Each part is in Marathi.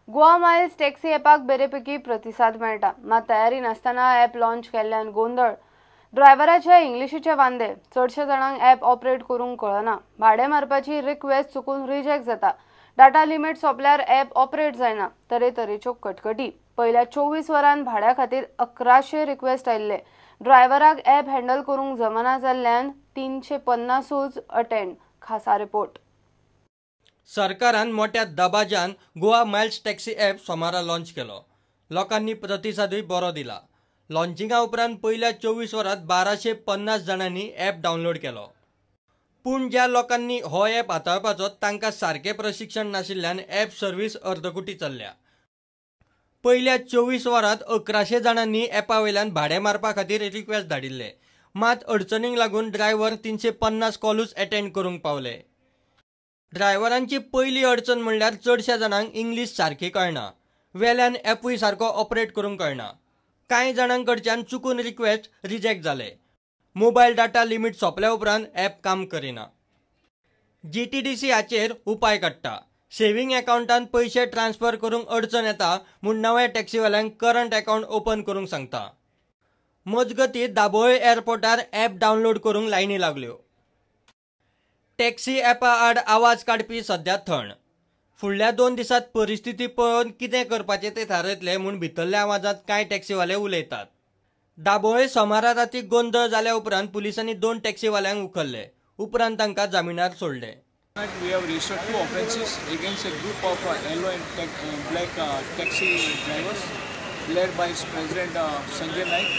गोवा माइल्स टॅक्सी ॲपाक बरेपैकी प्रतिसाद मेळटा, मात तयारी नासतना ॲप लॉन्च केल्ल्यान गोंधळ। ड्रायव्हराचे इंग्लिशीचे वांदे, चडशे जाणांक ॲप ऑपरेट करूंक कळना। भाडे मारपाची रिक्वेस्ट चुकून रिजेक्ट जाता। डाटा लिमिट सोंपल्यार ॲप ऑपरेट जायना। तरेतरेच्यो कटकटी। पयल्या 24 वरांत भाड्या खातीर 1100 रिक्वेस्ट आयिल्ले। ड्रायव्हराक ॲप हँडल करूंक जमना जाल्ल्यान 350 अटेंड। खासा रिपोर्ट। सरकारान मोठ्या दबाज्यान गोवा माइल्स टॅक्सी ॲप सोमारा लॉन्च केलो। लोकांनी प्रतिसादूय बरो दिला। लॉन्चिंगा उपरांत पयल्या 24 वरांत 1250 जाणांनी ॲप डावनलोड केलो। पूण ज्या लोकांनी हो ॲप हाताळपाचो तांकां सारकें प्रशिक्षण नाशिल्ल्यान ॲप सर्व्हिस अर्दकुटी चल्ल्या। पयल्या 24 वरांत 1100 जाणांनी ॲपा वयल्यान भाडें मारपा खातीर रिक्वेस्ट धाडिल्ले, मात अडचणींक लागून ड्रायव्हर 350 कॉलूच अटेंड करूंक पावले। ड्रायव्हरांची पयली अडचण म्हणल्यार चडशा जाणांक इंग्लीश सारकी कळना, वेल्यान ॲपूय सारको ऑपरेट करूंक कळना। कांय जाणांकडच्यान चुकून रिक्वेस्ट रिजेक्ट जाले। मोबायल डाटा लिमिट सोंपल्या उपरांत ॲप काम करिना। GTDC हाचेर उपाय काडटा। सेव्हिंग अकाउंटांत पयशे ट्रान्सफर करूंक अडचण येता म्हूण नव्या टॅक्सीवाल्यांक करंट अकाउंट ओपन करूंक सांगता। मजगतीं दाबोळे एअरपोर्टार ॲप डावनलोड करूंक लायनी लागल्यो। टॅक्सी ॲपा आड आवाज काडपी सध्या थंड। फुडल्या 2 दिसांत परिस्थिती पळोवन कितें करपाचें तें थारयतले म्हूण भितरल्या आवाजांत कांय टॅक्सीवाले उलयतात। दाबोळे सोमारा रातीं गोंधळ जाल्या उपरांत पुलिसांनी 2 टॅक्सीवाल्यांक उखल्ले, उपरांत तांकां जामिनार सोडले। We have registered 2 offences against a group of yellow and black taxi drivers led by its president Sanjay Naik.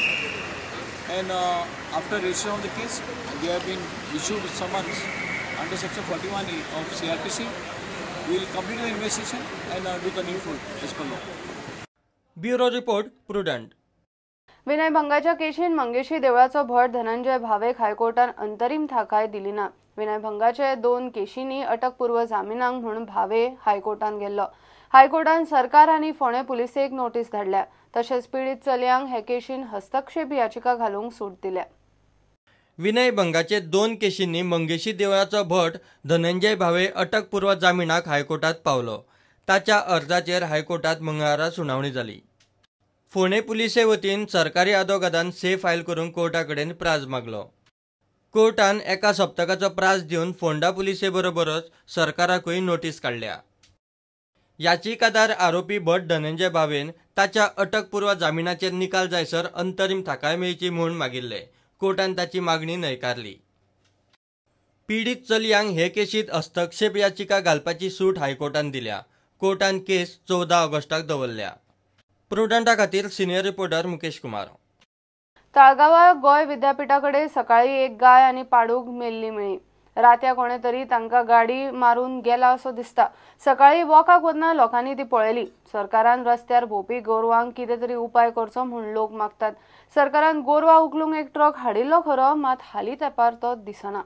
And after registering of the case, they have been issued summons under section 41A of CRPC. We will complete the investigation and do the needful as per law. Bureau report prudent. विनयभंगाच्या केशीन मंगेशी देवळाचो भट धनंजय भावेक हायकोर्टान अंतरीम थाकाय दिली ना। विनयभंगाचे 2 केशींनी अटकपूर्व जामिनाक म्हूण भावे हायकोर्टान गेल्लो। हायकोर्टान सरकार आनी फोंडे पुलिसेक नोटीस धाडल्या। तशेंच पीडित चलयांक हे केशीन हस्तक्षेप याचिका घालूंक सूट दिल्या। विनयभंगाचे 2 केशींनी मंगेशी देवळाचो भट धनंजय भावे अटकपूर्व जामिनाक हायकोर्टात पावलो। ताच्या अर्जाचेर हायकोर्टात मंगळारा सुनावणी जाली। फोंडे पुलिसे वतीन सरकारी आदोगादान से फायल करूंक कोर्टा कडेन प्राझ मागलो। कोर्टान 1 सप्तकाचो प्राझ दिवन फोंडा पुलिसे बरोबरच सरकाराकूय नोटीस काडल्या। याचिकादार आरोपी भट धनंजय भावेन ताच्या अटकपूर्व जामिनाचेर निकाल जायसर अंतरीम थाकाय मेळची म्हूण मागिल्ले। कोर्टान ताची मागणी न्हयकारली। पीडित चलयांक हे केशींत हस्तक्षेप याचिका घालपाची सूट हायकोर्टान दिल्या। कोर्टान केस 14 ऑगस्टाक दवरल्या। प्रुडंटा खातीर सिनियर रिपोर्टर मुकेश कुमार। ताळगांवां गोंय विद्यापीठाकडे सकाळी एक गाय आनी पाडूग मेल्ली मेळ्ळी। रात्या कोणे तरी तांकां गाडी मारून गेला असो दिसता। सकाळी वॉकाक वतना लोकांनी ती पळयली। सरकारान रस्त्यार भोंवपी गोरवांक कितें तरी उपाय करचो म्हूण लोक मागतात। सरकारान गोरवां उखलूंक एक ट्रक हाडिल्लो खरो, मात हालीं तेंपार तो दिसना।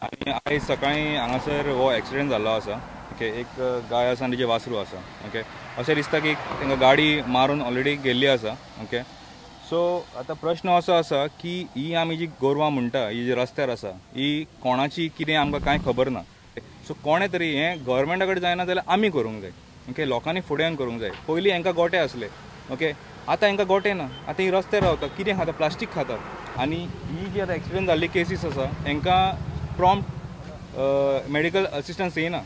आयज सकाळीं हांगासर हो एक्सिडेंट जाल्लो आसा। एक गाय आसा आनी तिचें वासरू आसा। अशें दिसता की तांकां गाडी मारून ऑलरेडी गेल्ली आसा। सो आतां प्रश्न असो आसा की ही आमी जी गोरवां म्हणटा, ही जी रस्त्यार आसा, ही कोणाची कितें आमकां कांय खबर ना। सो कोणे तरी हें गव्हर्मेंटा कडेन जायना जाल्यार आमी करूंक जाय। लोकांनी फुड्यान करूंक जाय। पयलीं हांकां गोटे आसले, आतां हांकां गोटे ना। आतां ही रस्त्यार रावता, कितें खाता? प्लास्टीक खातात। आनी ही जी आतां एक्सिडेंट जाल्ली केसीस आसा, हांकां प्रॉम्प्ट मेडिकल असिस्टन्स येना।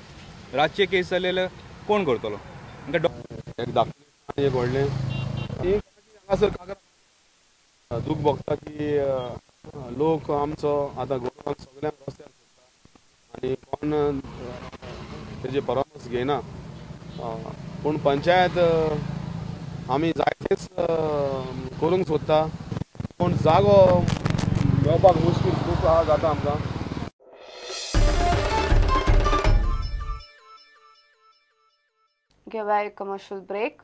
रातचे केस जाले जाल्यार कोण करतलो? एक व्हडलें हांगासर दूख भोगता की लोक आमचो आतां गोरवांक सगळ्यांक रस्त्यार सोडटा आनी कोण तेजे परामर्श घेयना। पूण पंचायत आमी जायतेच करूंक सोदता, पूण जागो मेळपाक मुश्कील खूब जाता आमकां। घेवया एक कमर्शियल ब्रेक।